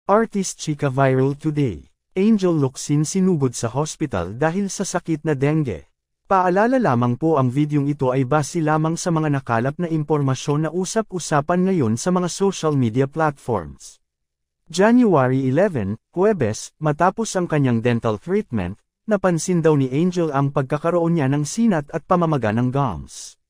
Artist chika viral today. Angel Locsin sinugod sa hospital dahil sa sakit na dengue. Paalala lamang po, ang videong ito ay base lamang sa mga nakalap na impormasyon na usap-usapan ngayon sa mga social media platforms. January 11, Huwebes, matapos ang kanyang dental treatment, napansin daw ni Angel ang pagkakaroon niya ng sinat at pamamaga ng gums.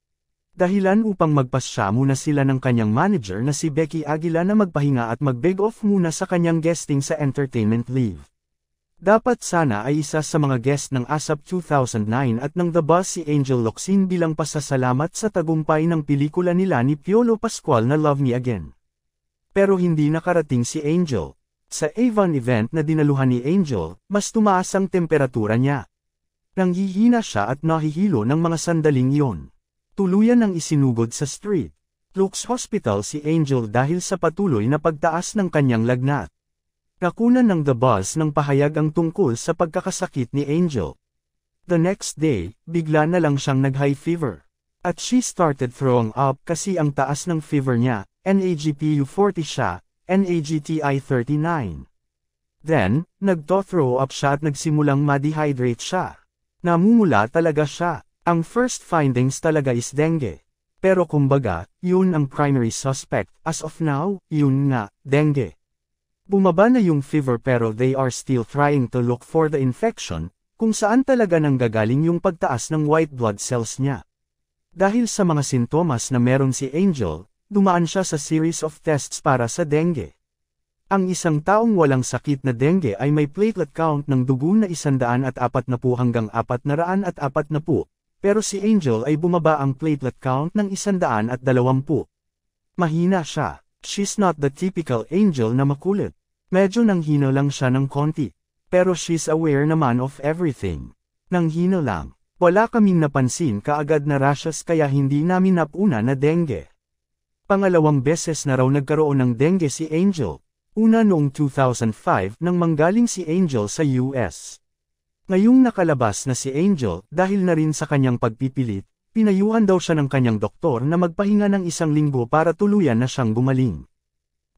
Dahilan upang magpasya muna sila ng kanyang manager na si Becky Aguila na magpahinga at mag-beg off muna sa kanyang guesting sa entertainment leave. Dapat sana ay isa sa mga guest ng ASAP 2009 at ng The Buzz si Angel Locsin bilang pasasalamat sa tagumpay ng pelikula nila ni Piolo Pascual na Love Me Again. Pero hindi nakarating si Angel. Sa Avon event na dinaluhan ni Angel, mas tumaas ang temperatura niya. Nanghihina siya at nahihilo ng mga sandaling iyon. Tuluyan ang isinugod sa St. Luke's Hospital si Angel dahil sa patuloy na pagtaas ng kanyang lagnat. Nakunan ng The Buzz ng pahayag ang tungkol sa pagkakasakit ni Angel. The next day, bigla na lang siyang nag-high fever. At she started throwing up kasi ang taas ng fever niya, NAGPU 40 siya, NAGTI 39. Then, nagto-throw up siya at nagsimulang ma-dehydrate siya. Namumula talaga siya. Ang first findings talaga is dengue. Pero kumbaga, yun ang primary suspect. As of now, yun nga, dengue. Bumaba na yung fever pero they are still trying to look for the infection, kung saan talaga nanggagaling yung pagtaas ng white blood cells niya. Dahil sa mga sintomas na meron si Angel, dumaan siya sa series of tests para sa dengue. Ang isang taong walang sakit na dengue ay may platelet count ng dugo na 140 hanggang 440. Pero si Angel ay bumaba ang platelet count ng 120. Mahina siya. She's not the typical Angel na makulit. Medyo nanghino lang siya ng konti. Pero she's aware naman of everything. Nanghino lang. Wala kaming napansin kaagad na rashes kaya hindi namin napuna na dengue. Pangalawang beses na raw nagkaroon ng dengue si Angel. Una noong 2005 nang manggaling si Angel sa US. Ngayong nakalabas na si Angel, dahil na rin sa kanyang pagpipilit, pinayuhan daw siya ng kanyang doktor na magpahinga ng 1 linggo para tuluyan na siyang gumaling.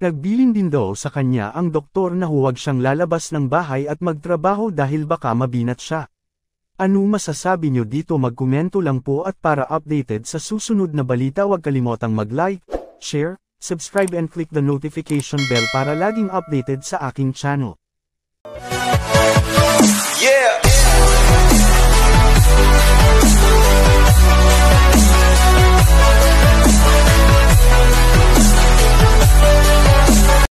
Nagbilin din daw sa kanya ang doktor na huwag siyang lalabas ng bahay at magtrabaho dahil baka mabinat siya. Ano masasabi nyo dito? Magkomento lang po, at para updated sa susunod na balita huwag kalimotang mag-like, share, subscribe and click the notification bell para laging updated sa aking channel. Yeah.